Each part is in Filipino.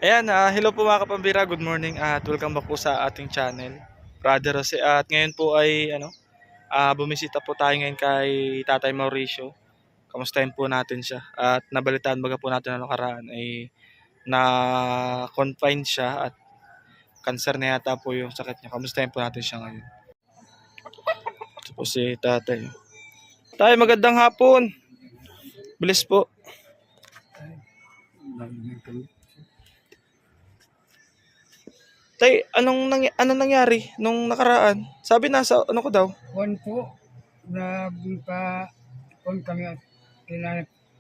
Ayan, hello po mga kapambira, good morning at welcome back po sa ating channel, Brother Jose. At ngayon po ay bumisita po tayo ngayon kay Tatay Mauricio. Kamustahin po natin siya. At nabalitaan baga po natin na nakaraan ay na-confine siya at cancer na yata po yung sakit niya. Kamustahin po natin siya ngayon. Ito po si Tatay. Tay, magandang hapon. Bilis po. Tay, anong nangyari nung nakaraan? Sabi nasa ano ko daw? Kuwan po, nagpa-kuwan kami at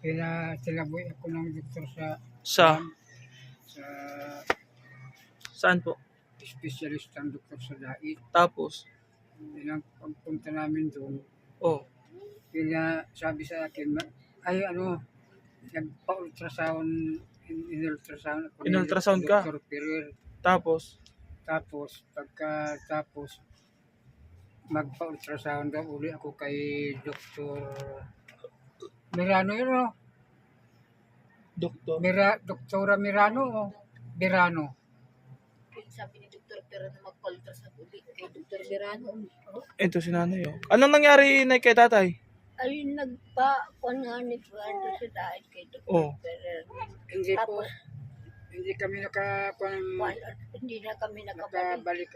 pinatilaboy ako ng doktor Sa sa saan po? specialist ng doktor sa dait. Tapos, Ilang pagpunta namin doon, oh, sabi sa akin, nagpa-ultrasound, in-ultrasound ako ni In-ultrasound ka? Dr. Pereira. tapos, Tapos, pagkatapos, magpa-ultrasound daw uli ako kay Dr. Mirano yun, oh. doktor. Doktora Mirano o Birano? Sabi ni Dr. Pero na magpa-ultrasound ulit kay Dr. Verano. Ito si nanay, oh. Anong nangyari na kay tatay? Ay, nagpa-kuan nga ni Fuando sa dahil kay Dr. Oh. Pero Hindi po, tapos, hindi kami hindi na kami nakabalik nakabalik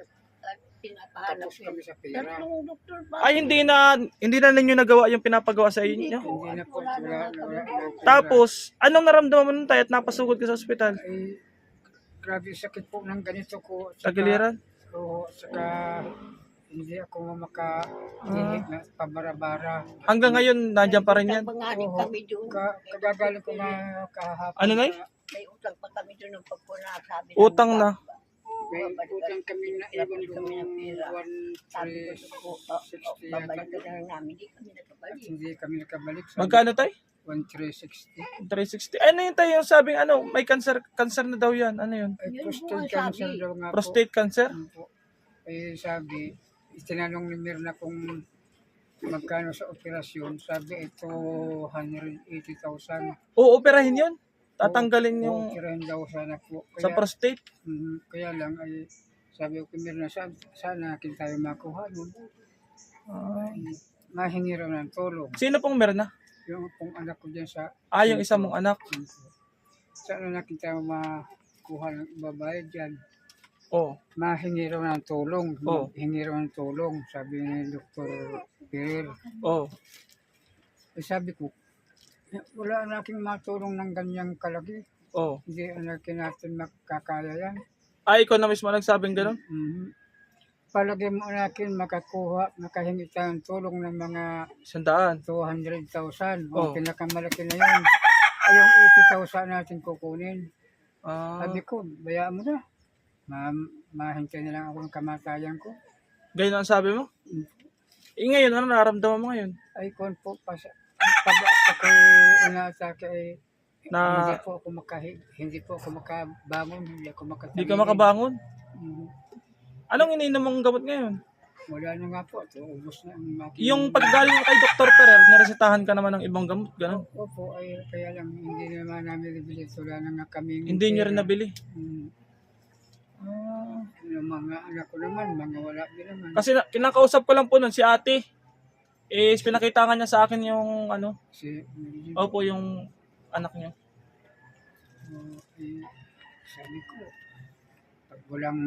at pinapahanap tapos kami niya. sa pera. Tatlong doktor ba? Ay, hindi na ninyo nagawa yung pinapagawa sa inyo. Hindi na po, wala pera. Tapos, anong naramdaman mo nun tayo at napasugod ka sa ospital? Ay, grabe sakit po ng ganito ko. Tagiliran? Oo, saka hindi ako makahingi na pabara-bara. Hanggang ngayon, nandiyan pa rin yan. Panganin Oo. kami doon. Kagagaling ko na kahapon. Ano, Nay? May utang pa kami doon ng pagpuna. Sabi Utang na. May utang kami na iwan kami ng pera. Sabi ko 1360 yata. babalik na lang namin. Hindi kami At nakabalik. hindi kami nakabalik. Magkano tayo? 1360. 360. Ano yun tayo yung sabing may cancer na daw yan. Ano yun? Ay, Yun prostate po, cancer sabi. daw nga po. Prostate cancer? Ano po. Ay sabi, tinanong ni Mirna kung magkano sa operasyon. Sabi ito 180,000. Oo, operahin yun. Tatanggalin yung Operahin daw sana po. sa prostate. Kaya lang ay sabi ko kay Mirna, sana natin tayo makuha. No? Mahingi raw ng tulong. Sino pong Merna? Yung pong anak ko dyan sa... Yung isa mong anak. Sana natin tayo makuha ng babayad dyan. Oh. Mahingi raw ng tulong. Oh. Hingi raw ng tulong, sabi ni Dr. Pereira. Oh. Sabi ko, wala na aking matulong ng ganyang kalaki. Oh. Hindi natin makakaya yan. Ikaw na mismo nagsabing gano'n? Palagi mo natin makahingi tayo ng tulong ng mga 100. 200,000. Oh. Ang pinakamalaki na yun. Ay, yung 80,000 natin kukunin. Sabi ko, bayaan mo na. Mahintay na lang ako ng kamatayan ko. Ganyan ang sabi mo? Ngayon, ano nararamdaman mo ngayon? Ay, kung po, pag ako inaatake ay hindi po ako makabangon, hindi ako makatamilin. Hindi ka makabangon? Mhm. Anong iniinom mong gamot ngayon? Wala na nga po, ito, ubos na ang makin. Yung paggaling mo kay Dr. Perer, naresetahan ka naman ng ibang gamot, gano'n? Opo, ay kaya lang hindi naman namin nabili. Wala na nga kami. Hindi nyo rin nabili. Yung mga anak ko naman, mga wala din naman. Kasi kinakausap ko lang po nun si ate. Pinakita nga niya sa akin yung opo, yung anak niya. Sabi ko, pag walang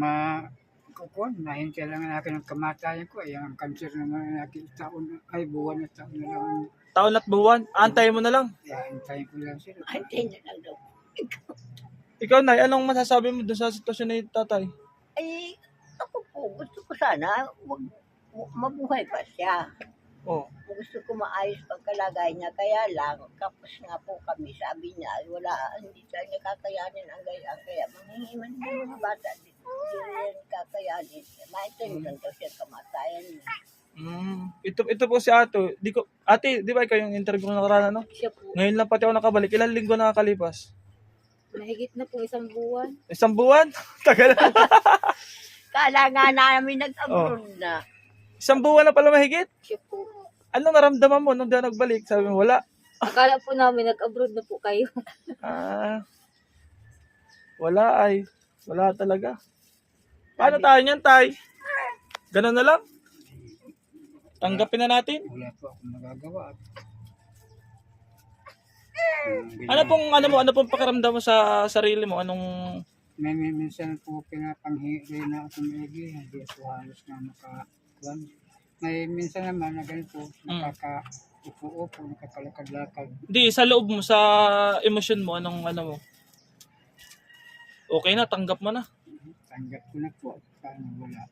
mahintay lang natin ang kamatayan ko, ay ang cancer naman natin buwan na taon na lang. Taon at buwan, antayin mo na lang. Hintayin ko lang sila. Antay na lang daw. Ikaw, Nay, anong masasabi mo doon sa sitwasyon ni tatay? Ay, ako po, gusto ko sana mabuhay pa siya. Oh. Gusto ko maayos pagkalagay niya, kaya lang, kapos nga po kami, sabi niya, hindi siya nakakayanin ang gayaan, kaya manghihiman ng mga bata, hindi rin kakayanin. Maintain lang daw siya kamatayan niya. Ito po si Ate, di ba ikaw yung interview ko nakaraan, no? Siya po, Ngayon lang pati ako nakabalik. Ilang linggo nakakalipas? mahigit na po 1 buwan. 1 buwan? Tagal na. Kala nga namin nag-abroad na. 1 buwan na pala mahigit? Siya po. Anong naramdaman mo nung di ako nagbalik? Sabi mo, wala. Akala po namin nag-abroad na po kayo. Wala ay. Wala talaga. Paano tayo niyan, tay? Ganun na lang? Tanggapin na natin? Wala po akong magagawa. Ano pong pakiramdam mo sa sarili mo? Anong Minsan po pinapanghihi na ako maigi, hindi ako halos na makakuan. May minsan naman na ganito, nakaka-upo-upo, nakakalakad-lakad. Di, sa loob mo, sa emosyon mo, anong ano mo? Okay na, tanggap mo na. Tanggap ko na po, paano wala.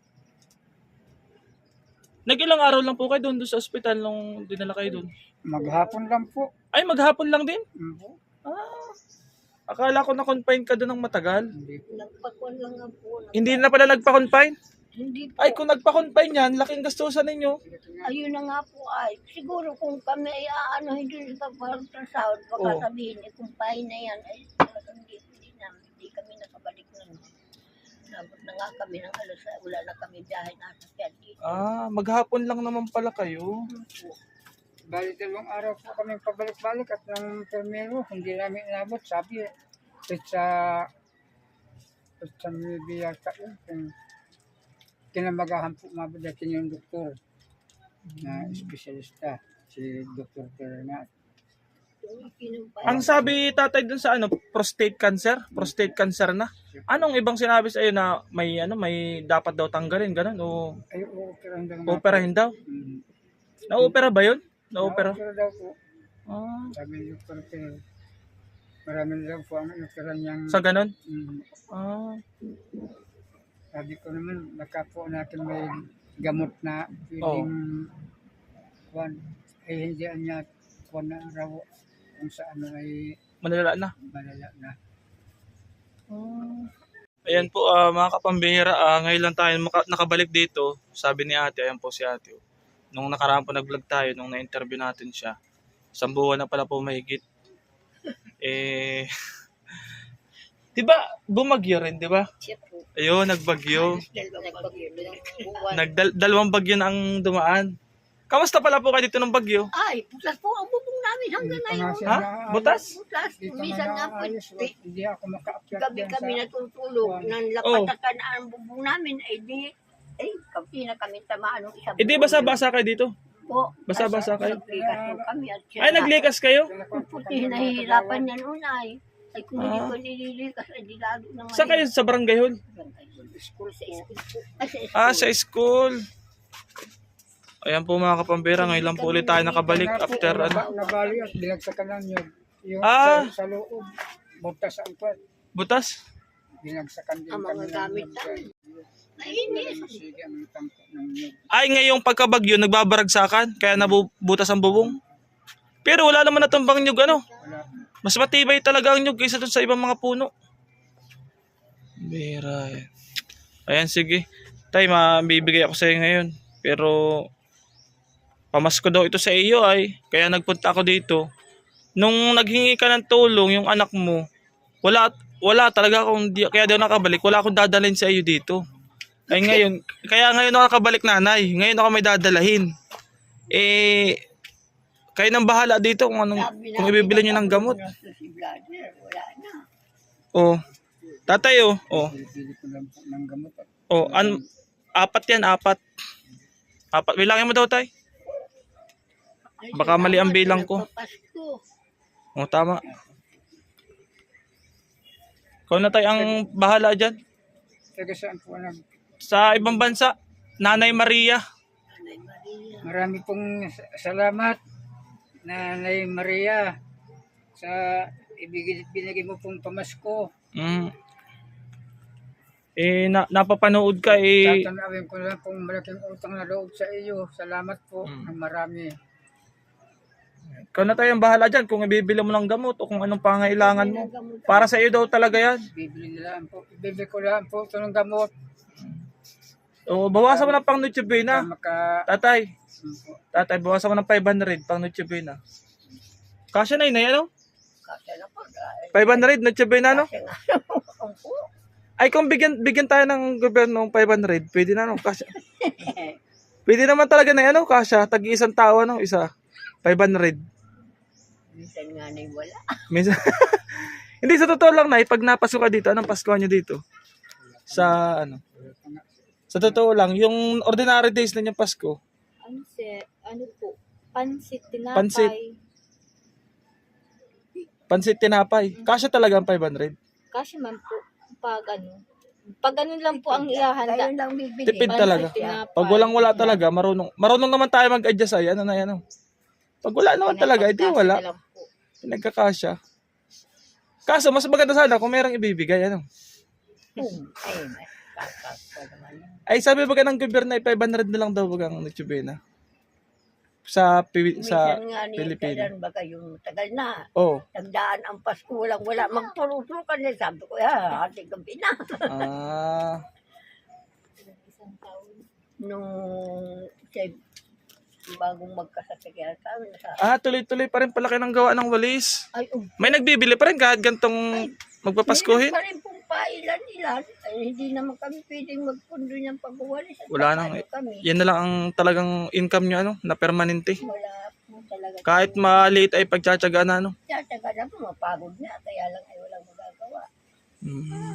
Nag-ilang araw lang po kayo doon sa ospital nung dinala kayo doon? Maghapon lang po. Ay, maghapon lang din? Po. Akala ko na-confine ka doon ng matagal. Hindi po. Nagpakuan lang nga po. Hindi na pala nagpa-confine? Hindi po. Ay, kung nagpa-confine yan, laking gastusan ninyo. Ayun na nga po ay. Siguro kung kami ay hindi sa sahod, baka Oo. sabihin, kung pahin na yan, ay talagang hindi kami nakabalik na. Nabot na nga kami ng alas, wala na kami biyahe na sasakyan dito. Maghapon lang naman pala kayo. Bali 2 araw po kami pabalik-balik at ng permero, hindi namin inabot. Sabi, sa may yata yun. Kung kinamagahan po mabadating yung doktor na espesyalista, si Dr. Ternat. Ang sabi tatay dun sa prostate cancer? Prostate cancer na? Anong ibang sinabi sa iyo na may dapat daw tanggalin, ganun? O Ay, operahan daw. operahin daw? Na-opera ba yun? Na-opera? Na-opera daw po. Ah, Sabi ni Dr. Ternat. Marami na daw po ang opera niyang... sa ganun? Mm. Ah, Sabi ko naman, baka po natin may gamot na pwedeng kuwan. Ay hindi niya kuwan na raw kung sa ay malala na. malala na. Ayan po mga kapambihira, ngayon lang tayo nakabalik dito. Sabi ni ate, ayan po si ate. Nung nakaraan po nag-vlog tayo, nung na-interview natin siya, 1 buwan na pala po mahigit. Di ba bumagyo rin, di ba? Siya po. Ayun, nagbagyo. Nagpagyo. Dalawang bagyo na ang dumaan. Kamusta pala po kayo dito ng bagyo? Ay, putas po ang bubong namin hanggang ngayon. Ha? Butas? Butas. Dito Minsan nga po, hindi ako makaakyat gabi dyan kami sa... natutulog, nang lapatakan ang bubong namin, kami na kami tamaan ng isang Eh di basa-basa kayo dito? po. Basa-basa kayo? Naglikas po kami at siya Ay, naglikas kayo? Kung puti, nahihirapan niya noon ay. Ay kung hindi ko nililikas, ay di lalo na Saan kayo sa barangay hall? School sa school po. Ay, sa Sa school. Ayan po mga kapambira, ngayon lang po ulit tayo nakabalik after Nabali at binagsakan lang yun. Yung sa loob, butas ang kwat. butas. Binagsakan din ang kami mga gamit namin. Nainis. Sige ang tampo ng nyug. Ay, ngayong pagkabagyo, nagbabaragsakan, kaya nabubutas ang bubong. Pero wala naman natumbang nyug, Wala. Mas matibay talaga ang nyug kaysa dun sa ibang mga puno. Bira eh. Ayan, sige. Tay, mabibigay ako sa iyo ngayon. Pero, pamasko daw ito sa iyo ay. Kaya nagpunta ako dito. Nung naghingi ka ng tulong, yung anak mo, wala talaga akong, kaya daw nakabalik, wala akong dadalhin sa iyo dito. Ay ngayon, kaya ngayon ako nakabalik nanay. Ngayon ako may dadalahin. Kayo nang bahala dito kung kung ibibili niyo ng gamot. Si Vladimir, wala na. Oh. Tatay oh. Pili ko lang po ng gamot. Oh, 4 yan, 4. 4. Bilangin mo daw tay. Ay, Baka mali ang bilang ko. nagpapasko. Oh, tama. Ikaw na tay ang bahala dyan. Taga saan po nag... Sa ibang bansa, Nanay Maria. Nanay Maria. Marami pong salamat, Nanay Maria, sa binigay mo pong pamasko. Napapanood ka Tatanawin ko lang pong malaking utang na loob sa iyo. Salamat po ng marami. Ikaw na tayo ang bahala dyan kung ibibili mo ng gamot o kung anong pangailangan mo. Para sa iyo daw talaga yan. Bibili ko lang po ito ng gamot. O, bawasan mo ng pang Noche Buena. Tatay, bawasan mo ng 500 pang Noche Buena. Kasya na yun, ano? Kasi na po. 500 Noche Buena, no? Kasi nga. Opo. Ay, kung bigyan tayo ng gobyerno ng 500, pwede na, no? Kasya. Pwede naman talaga na, ano? Kasya, tag-iisang tao, no? Isa. 500. Minsan nga na wala. Minsan, Hindi, sa totoo lang, Nay, pag napasko ka dito, anong Pasko nyo dito? Sa, ano? Wala pa nga. Sa totoo lang, yung ordinary days na yung Pasko, Ano po? Pansit, tinapay. Pansit. pansit tinapay. Kasya talaga ang 500. Kasi man po, pag ano lang po ang ihahanda. Kayo lang bibili. Tipid talaga. Tinapay. Pag walang-wala talaga, marunong naman tayo mag-adjust ay, ano na yan. Ano. Pag wala naman talaga, edi Pinapagkasya wala. na lang po. Nagkakasya. Kaso, mas maganda sana kung merong ibibigay, ano. Ay, mas kakakwa naman. Ay, sabi ba ka ng gobyerno ay 500 na lang daw bagang nagtsubena? Sa Minsan nga ni, Pilipino. kailan ba kayong tagal na? Oh. Nagdaan ang Pasko, wala magturutukan niya. Sabi ko, ating gabi na. Ah. Isang taon. Nung siya, bagong magkasakyan sa amin, Tuloy-tuloy pa rin pala kayo ng gawa ng walis. ay, May nagbibili pa rin kahit gantong magpapaskuhin. Meron pa rin pong pailan-ilan. Ay, hindi naman kami pwedeng magpundo niyang pagwawalis. Wala nang- Kami. Yan na lang ang talagang income nyo, ano, na permanente. Wala po talaga. Kahit maliit ay pagtsatsagaan na, ano. Tiyataga na po, mapagod na. Kaya lang ay walang magagawa. Hmm.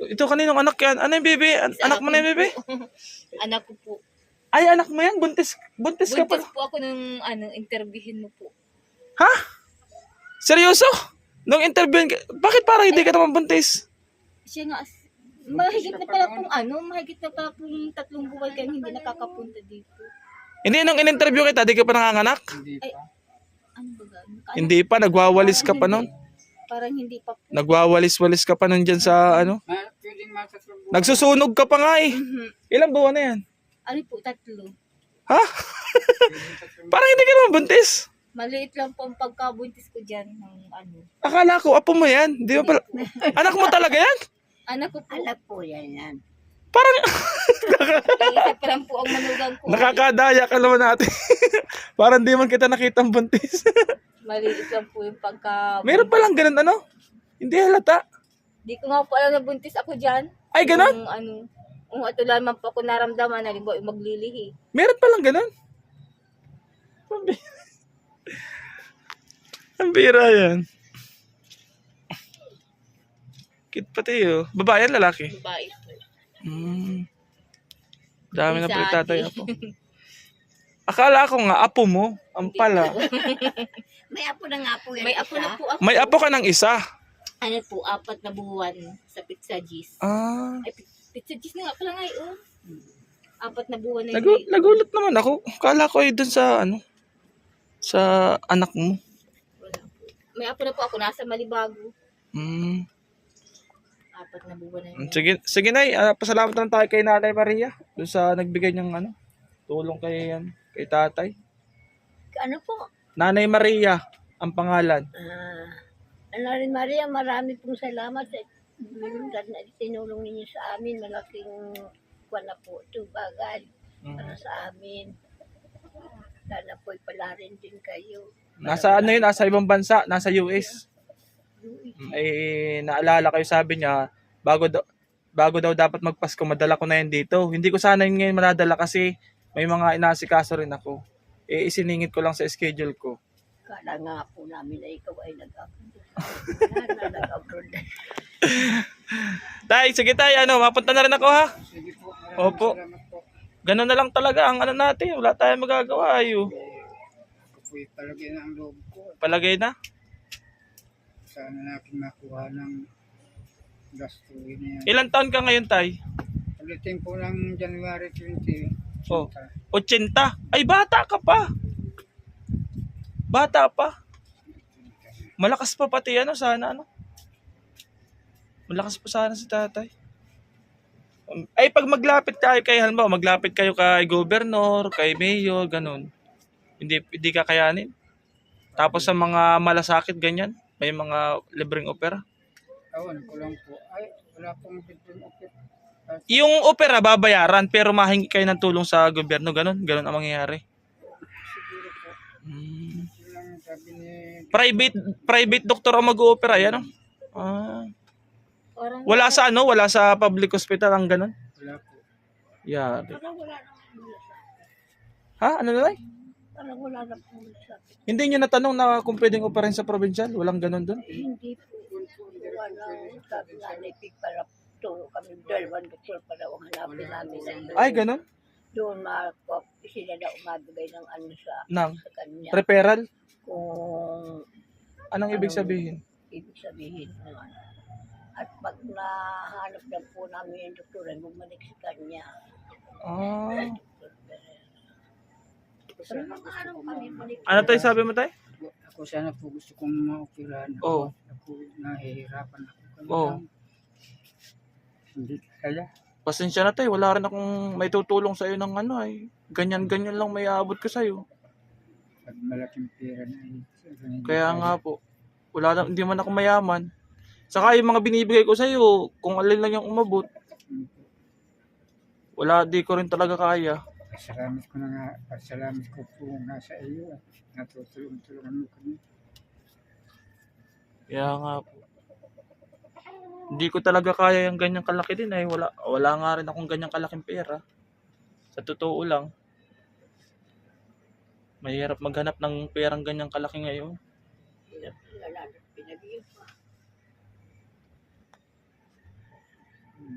Ito kaninong anak yan? Ano yung bebe? Anak mo na yung bebe? Anak ko po. Ay, anak mo yan? Buntis ka pa. Buntis po ako ng interviewin mo po. Ha? Seryoso? Nung interview, bakit parang hindi ka naman buntis? Siya nga, mahigit na pala pong 3 buwan kayo hindi nakakapunta dito. Hindi, nung in-interview kita, di ka pa nanganganak? Hindi Ay. pa. Ano ba gano'n? Hindi pa, nagwawalis ka pa nun. Parang hindi pa po. Nagwawalis-walis ka pa nun dyan sa, ano. Pwedeng masasabuhan. Nagsusunog ka pa nga eh. Ilang buwan na yan? Ano po, 3. Ha? Parang hindi ka naman buntis. Maliit lang po ang pagkabuntis ko dyan ng Akala ko, apo mo yan. Di ba pala? Anak mo talaga yan? Anak ko po, Anak po yan. Parang isa pa lang po ang manugang ko. nakakadaya ka naman natin. Parang di man kita nakitang buntis. Maliit lang po yung pagkabuntis. Meron palang ganun, ano? Hindi halata. Di ko nga po alam na buntis ako dyan. Ay, ganun? Kung ito lamang po ako naramdaman, halimbawa yung maglilihi. Meron palang ganun. Ang bira yan. Cute pati oh. Babae yan, lalaki? Babae po. Dami na Isa, pala tatay ate. apo. Akala ko nga, apo mo. Ang pala. May apo na nga po yan. May apo na po ako. May apo ka ng isa. Ano po, 4 na buwan sa Pizza G's. Ah. Ay, Pizza G's na nga pala ngayon. 4 na buwan na yun. Nagulat naman ako. Akala ko ay dun sa ano. Sa anak mo. Wala po. May apo na po ako, nasa Malibago. 4 na buwan na yun. Sige Nay, pasalamat lang tayo kay Nanay Maria. Dun sa nagbigay niyang ano. Tulong kay tatay. Ano po? Nanay Maria, ang pangalan. Rin Maria, marami pong salamat sa na tinulong ninyo sa amin. Malaking kuwan na po ito bagay para sa amin. Sana po'y palarin din kayo. Nasa ano yun, nasa ibang bansa, nasa US. Naalala kayo sabi niya, bago daw dapat magpasko, madala ko na yan dito. Hindi ko sana yun ngayon madadala kasi may mga inasikaso rin ako. Isiningit ko lang sa schedule ko. Kala nga po namin na ikaw ay nag-upload. Nag-upload. Tay, sige tay, mapunta na rin ako ha. Sige po. Opo. Salamat po. Ganun na lang talaga ang ano natin. Wala tayong magagawa. Ako po'y palagay na ang loob ko. Palagay na. Sana natin makuha ng gastuin na yan. Ilang taon ka ngayon tay? Pagdating po ng January 20, Oh. 80. Ay, bata ka pa. Bata pa. Malakas pa pati sana Malakas pa sana si tatay. Ay, pag maglapit tayo halimbawa, maglapit kayo kay gobernador, kay mayor, ganun. Hindi kakayanin. Tapos sa mga malasakit, ganyan, may mga libreng opera. Awan ko lang po. Ay, wala pong bidyon okay. Yung opera babayaran pero mahingi kayo ng tulong sa gobyerno, ganun ang mangyayari. Siguro po. Yun lang sabi ni... Private doktor ang mag-oopera yan. Parang Wala sa public hospital ang ganun. Wala po. Yeah. Parang wala naman. Ha? Ano na? Parang wala na pong sakit. Hindi niyo natanong na kung pwedeng operahin sa provincial? Walang ganun doon? Hindi po. Wala. Sabi nga ni Pig para turo kami dalawang doktor para hanapin namin. Ay, ganun? Doon sila na umabigay ng ano Nang sa kanya. referral? Kung Anong ibig sabihin? ibig sabihin naman. At pag nahanap na po namin yung doktor, ay bumalik sa kanya. Ah. Pero mga araw kami balik. Ano tayo sabi mo tayo? Ako sana po gusto kong maoperahan. Oo. Ako nahihirapan ako. Oo. Hindi kaya. Pasensya na tayo, wala rin akong may tutulong sa'yo ng ano ay. Ganyan-ganyan lang may aabot ko sa'yo. Pag malaking pera na hindi Kaya kaya. nga po, wala na, hindi man ako mayaman. Saka yung mga binibigay ko sa'yo, kung alin lang yung umabot, wala, di ko rin talaga kaya. Pasalamat ko na nga. Pasalamat ko po nga sa iyo. Natutulungan mo kami. Kaya nga po. Hindi ko talaga kaya yung ganyang kalaki din ay wala nga rin akong ganyang kalaking pera. Sa totoo lang. Mahirap maghanap ng perang ganyang kalaki ngayon. Wala na pinag-iip pa.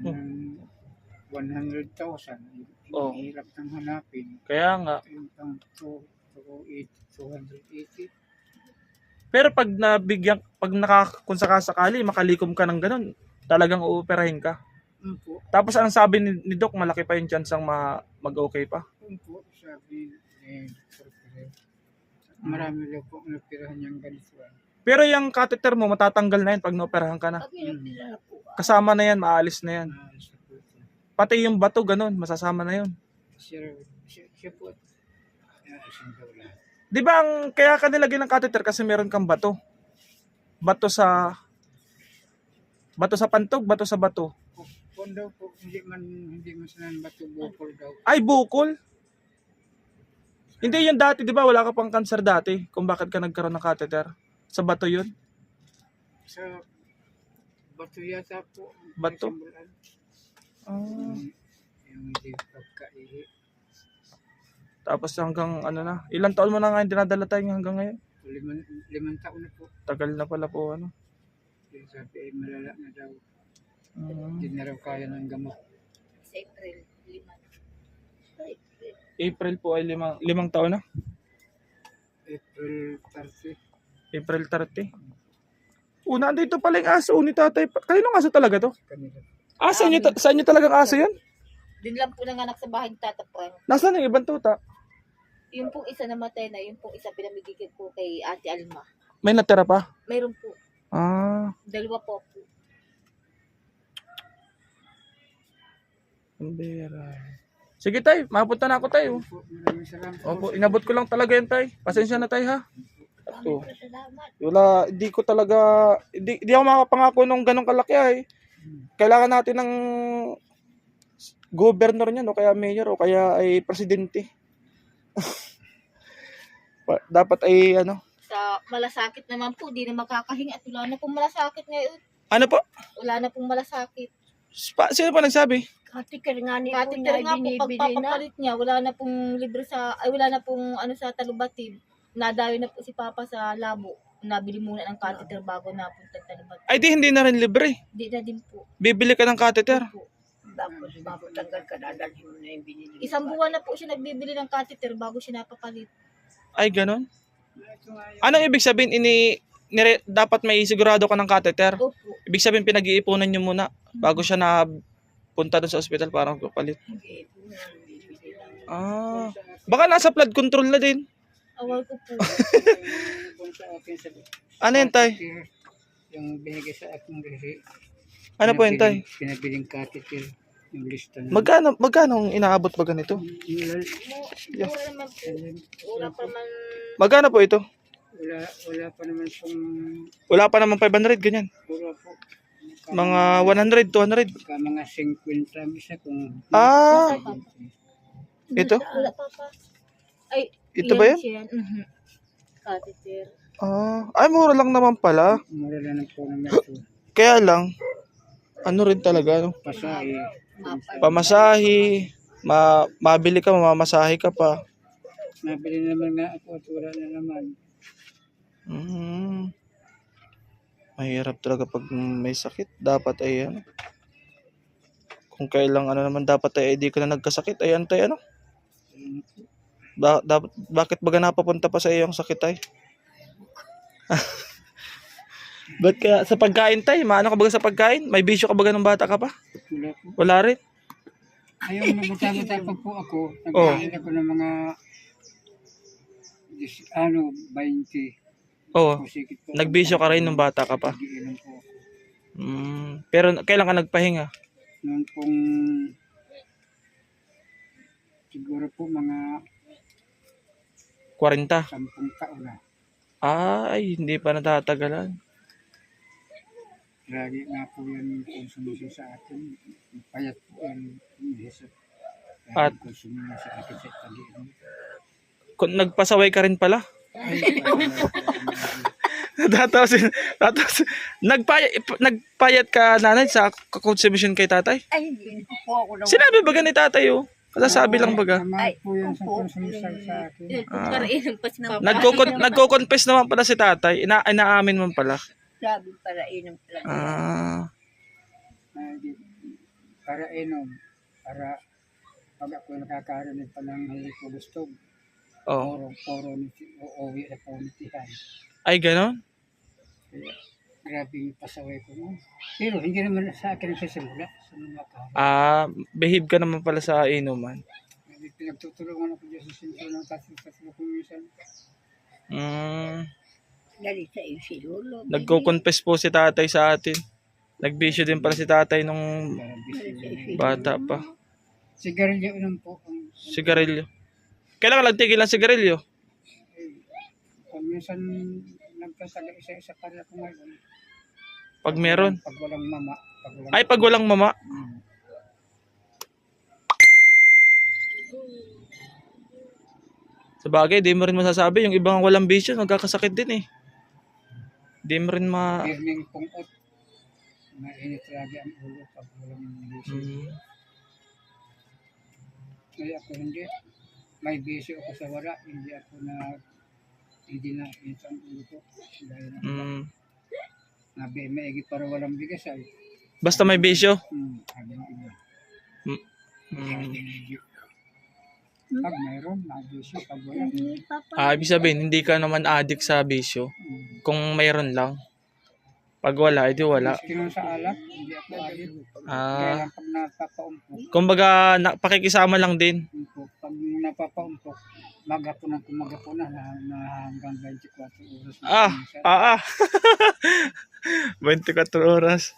Ng 100,000. Oo. Hirap nang hanapin. Kaya nga. Yung pang 280. Pero pag kung sakasakali makalikom ka ng ganun, talagang uoperahin ka. Po. Tapos ang sabi ni Doc, malaki pa yung chance ang mag-okay pa. Po, sabi ni Dr. Perez. Marami daw po napirahan niyang ganito. Pero yung catheter mo, matatanggal na yan pag naoperahan ka na. Pag pinagpila na po. Kasama na yan, maalis na yan. Sa po. Pati yung bato, ganun, masasama na yun. Siya po. Isang daw lahat. Di ba kaya ka nilagyan ng catheter kasi meron kang bato? Bato sa pantog, bato sa bato. Kung daw po, hindi man sinahan bato bukol daw. Ay, bukol. Hindi yun dati, di ba? Wala ka pang cancer dati. Kung bakit ka nagkaroon ng catheter. Sa bato yun. Sa bato yata po. Bato? Simbalan. Ah. Yung hindi pagkaihi. Tapos hanggang ano na. Ilang taon mo na nga yung dinadala tayo hanggang ngayon? 5 taon na po. Tagal na pala po ano. Yung sabi ay malala na daw. Mm. Hindi na raw kaya ng gamot. Sa April 5. Sa April. April po ay limang taon na. April 30. April 30. Una, dito pala yung aso ni tatay. Kaninong aso talaga to? Kanila. Ah, sa inyo talagang aso yun? Din lang po nanganak sa bahay ni Tata Pran. Nasaan yung ibang tuta? Yung pong isa namatay na, yung pong isa pinamigigit po kay Ate Alma. May natira pa? Mayroon po. Ah, Dalawa po. pambira. Sige tay, mapunta na ako tayo. Po, maraming salamat. Opo, inabot ko lang talaga yan tay. Pasensya na tay ha. Ito. Salamat. Wala, hindi ko talaga, hindi ako makapangako nung ganong kalaki ay. Kailangan natin ng governor niyan o kaya mayor o kaya ay presidente. Dapat ay ano. Sa malasakit naman po, di na makakahinga at wala na pong malasakit ngayon. Ano po? Wala na pong malasakit. Sino pa nagsabi? Katikir nga ni po Kateter niya nga po, binibili na. pagpapapalit niya, wala na pong libre wala na pong ano sa Talubatib. Nadayo na po si Papa sa labo. Nabili muna ng catheter bago napunta sa Talubatib. Ay di hindi na rin libre. Di na din po. Bibili ka ng catheter. Tapos mapatanggal ka na, dalhin mo na yung binili. Isang buwan na po siya nagbibili ng catheter bago siya napapalit. Ay ganon. Anong ibig sabihin dapat may sigurado ka ng catheter? Opo. Ibig sabihin pinag-iipunan nyo muna bago siya na punta doon sa ospital para magpapalit. Ah, baka nasa flood control na din. Awal ko po. Sa akin sa Ano yan tay? yung binigay sa aking resi. Ano po yan tay? Pinabiling catheter. Yung lista na. Magkano ang inaabot ba ganito? Mura naman po. Mura pa man. Magkano po ito? Wala pa naman pong Wala pa naman 500 ganyan. pura po. Mga 100, 200. Baka mga 50 misa kung Ah, ito? Wala pa pa. Ay, Ito ba yan? Siya. Catheter. Ah, ay mura lang naman pala. mura lang po naman ito. Kaya lang, ano rin talaga, no? Pasahe. Pamasahe, mabili ka, mamamasahe ka pa. Nabili naman nga ako at wala na naman. Mahirap talaga pag may sakit. Dapat ay ano. Kung kailang ano naman dapat ay di ka na nagkasakit ay antay ano. Bakit baga napapunta pa sa iyo ang sakit ay? Ba't kaya sa pagkain tay? Maano ka baga sa pagkain? May bisyo ka baga nung bata ka pa? Wala po. Wala rin. Ayun, nabata-bata pa po ako. Oh. Nagkain ako ng mga 20. Oo. Pusikit po. Nagbisyo ka rin nung bata ka pa. Nagiinom po ako. Pero kailan ka nagpahinga? Noon pong siguro po mga 40. 10 taon na. Ay, hindi pa natatagalan. Lagi nga po yan konsumisyon sa akin. Payat po yan. At- konsumisyon sa akin sa tagiinom. Kung nagpasaway ka rin pala. Tapos, nagpayat ka nanay sa consumption kay tatay? Ay, hindi po ako na. Sinabi baga ni tatay oh. Kasasabi lang baga. Naman po yan sa konsumisyon sa akin. Parainan pa si Papa. Nagko-confess naman pala si tatay. Inaamin man pala. Sabi para inom lang. Para inom. Para pag ako nakakarinig pa ng hindi ko gusto. Oh. Poro uuwi na po nitihan. Ay, ganon? Kaya grabe yung pasaway ko mo. Pero hindi naman sa akin nagsisimula sa mga tao. Behave ka naman pala sa inuman. Pinagtutulungan ako dyan sa sinto ng tatlo ko minsan. Dali sa iyo si Lolo. Nagko-confess po si tatay sa atin. Nagbisyo din pala si tatay nung bata pa. Sigarilyo inom po. Sigarilyo. Kailan ka nagtigil ng sigarilyo? Kung minsan nagkasaga isa-isa pa rin ako ngayon. Pag meron. Pag walang mama. Ay, pag walang mama. Sa bagay, di mo rin masasabi. Yung ibang walang bisyo, nagkakasakit din eh. Di mo rin Birning pungot. Mainit lagi ang ulo pag walang bisyo. Kaya ako hindi. May bisyo ako sa wala. Hindi na init ang ulo ko. Dahil maigi para walang bigas ay. Basta may bisyo. Sabi ng iba. Pag mayroon, bisyo. Pag wala. Ibig sabihin, hindi ka naman addict sa bisyo. Kung mayroon lang. Pag wala, edi wala. Maski nun sa alak, hindi ako alit. Kaya lang pag napapaumpok. Kumbaga, pakikisama lang din. Pag napapaumpok, magapon na hanggang 24 oras. 24 oras.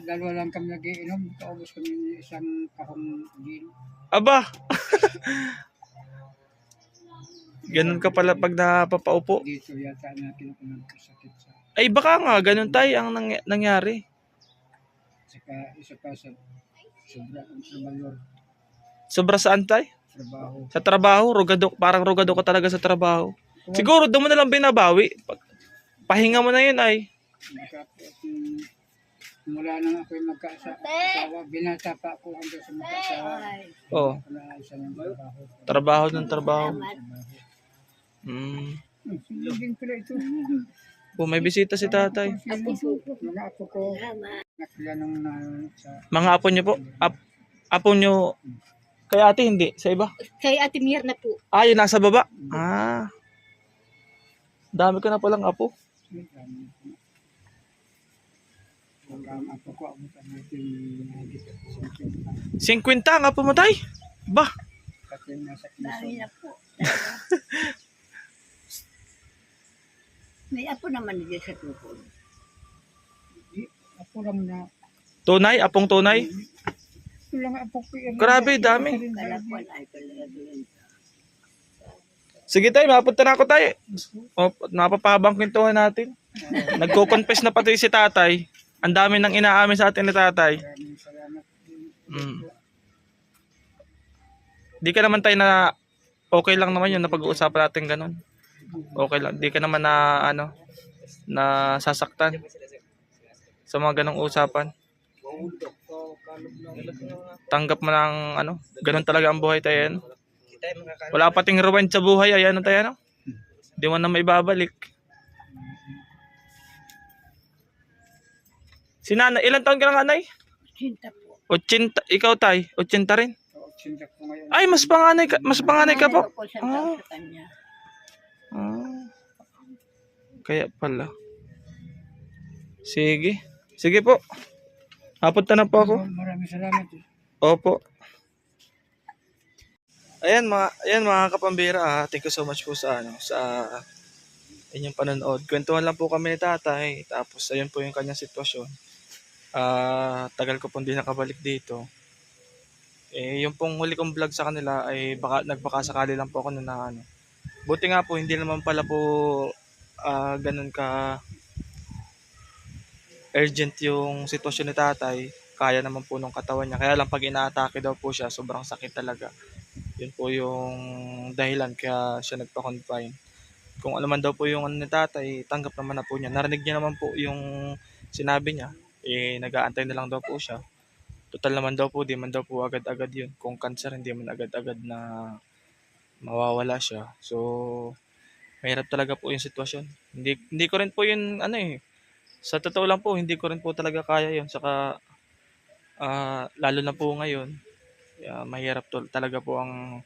Dalawa lang kami nagiinom. Kaubos kami ng isang kahong gin. Aba! Ganun ka pala pag napapaupo. Dito yata natin ako nagkasakit sa... Ay baka nga, ganun tayo ang nangyari. Saka isa pa sa sobra ang trabalyor. Sobra saan tayo? Trabaho. Sa trabaho, parang rugado ka talaga sa trabaho. Siguro doon mo na lang binabawi. Pahinga mo na yun ay. Mula nang ako'y magkaasawa, binata pa ako hanggang sa magkaasawa. Oo. Trabaho ng trabaho. Hindi pala ito. May bisita si tatay. Mga apo ko, nakilanong na sa... Mga apo nyo po? Apo nyo, kay ate hindi? Sa iba? Kay Ate Mir na po. Yung nasa baba? Dami ko na palang apo. Ang apo ko, ang natin 50 ang apo mo tay? Ba? pati nasa Dami Quezon. na po. May apo naman dito sa tukod. Ako lang na... Tunay? Apong tunay? Ito lang apo ko. Grabe, dami. Kalakwan ay talaga yun. Sige tayo, mapunta na ako tayo. Napapahabang kwentuhan natin. Nagko-confess na pati si tatay. Ang dami nang inaamin sa atin ni tatay. Maraming salamat. Di ka naman tayo na okay lang naman yun na pag-uusapan natin ganun. Okay lang. Di ka naman na na sasaktan sa mga ganong usapan. Tanggap mo ng ganun talaga ang buhay tayo. Wala pating rewind sa buhay, ay ano tayo, ano? Di mo na maibabalik. Si nanay, ilang taon ka lang, nanay? Sinta po. 80, ikaw tay, 80 rin. So, sinta ko ngayon. Ay, mas panganay ka po. Ako siyang tao sa kanya. Ah, kaya pala. Sige. Sige po. Hapunta na po ako. Maraming salamat. Opo. Ayan mga kapambira, thank you so much po sa inyong panonood. Kwentuhan lang po kami ni tatay, tapos ayun po yung kanyang sitwasyon. Tagal ko pong di nakabalik dito. Yung pong huli kong vlog sa kanila ay nagbakasakali lang po ako na ano. Buti nga po hindi naman pala po ganun ka urgent yung sitwasyon ni tatay. Kaya naman po nung katawan niya. Kaya lang pag inaatake daw po siya, sobrang sakit talaga. Yun po yung dahilan kaya siya nagpa-confine. Kung ano man daw po yung ano ni tatay, tanggap naman na po niya. Narinig niya naman po yung sinabi niya. Nag-aantay na lang daw po siya. Total naman daw po, di man daw po agad-agad yun. Kung cancer, hindi man agad-agad na mawawala siya. So, mahirap talaga po yung sitwasyon. Hindi ko rin po yun, sa totoo lang po, hindi ko rin po talaga kaya yun. Saka, lalo na po ngayon, mahirap talaga po ang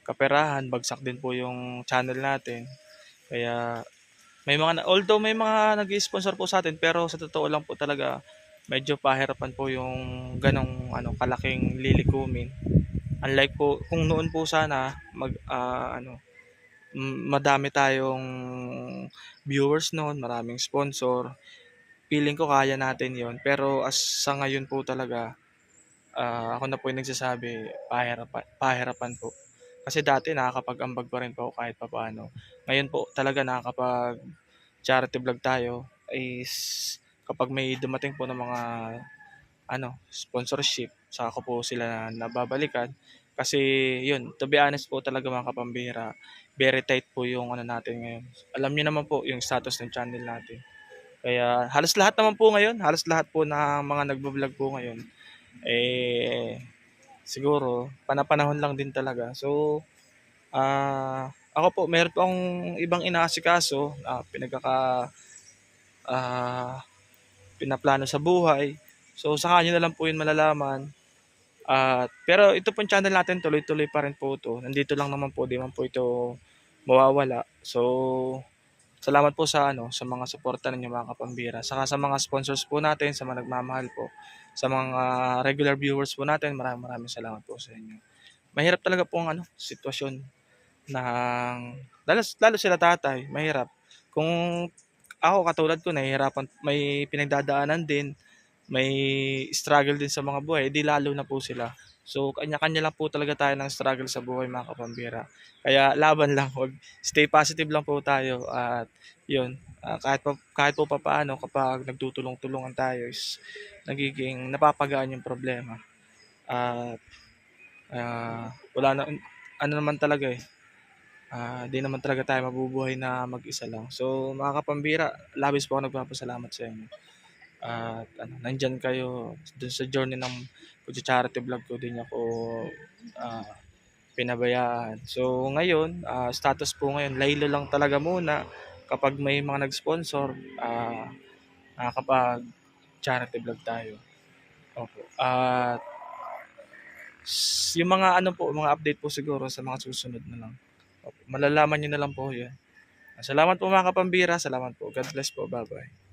kaperahan. Bagsak din po yung channel natin. Kaya, although may mga nag-sponsor po sa atin, pero sa totoo lang po talaga, medyo pahirapan po yung ganong kalaking lilikumin. Unlike po kung noon po sana madami tayong viewers noon, maraming sponsor. Feeling ko kaya natin 'yon. Pero as sa ngayon po talaga, ako na po yung nagsasabi, pahirapan po. Kasi dati nakakapag-ambag pa rin po ako kahit papaano. Ngayon po talaga nakakapag charity vlog tayo is kapag may dumating po ng mga sponsorship, saka ko po sila nababalikan. Kasi yun, to be honest po talaga mga kapambira, very tight po yung natin ngayon. Alam niyo naman po yung status ng channel natin. Kaya halos lahat naman po ngayon, halos lahat po ng mga nagbo-vlog po ngayon, siguro panahon lang din talaga. So, ako po, meron po akong ibang inaasikaso na pinaplano sa buhay. So, sa kanya na lang po yun malalaman. Pero ito pong channel natin, tuloy-tuloy pa rin po ito. Nandito lang naman po, di man po ito mawawala. So, salamat po sa mga suporta ninyo mga kapambira. Saka sa mga sponsors po natin, sa mga nagmamahal po. Sa mga regular viewers po natin, maraming salamat po sa inyo. Mahirap talaga po ang sitwasyon ng lalo sila tatay, mahirap. Kung ako katulad ko, nahihirapan, may pinagdadaanan din, may struggle din sa mga buhay, di lalo na po sila. So, kanya-kanya lang po talaga tayo ng struggle sa buhay mga kapambira. Kaya laban lang, stay positive lang po tayo. At yun, kahit po papaano kapag nagtutulong-tulungan tayo is nagiging napapagaan yung problema. At wala na, naman talaga di naman talaga tayo mabubuhay na mag-isa lang. So mga kapambira, labis po ako nagpapasalamat sa inyo. At nandyan kayo dun sa journey ng charity vlog ko, din ako pinabayaan. So ngayon, status po ngayon, laylo lang talaga muna. Kapag may mga nag-sponsor, nakakapag charity vlog tayo. Opo. At yung mga mga update po siguro sa mga susunod na lang. Opo. Malalaman niyo na lang po 'yan. Salamat po mga kapambira, salamat po. God bless po. Bye-bye.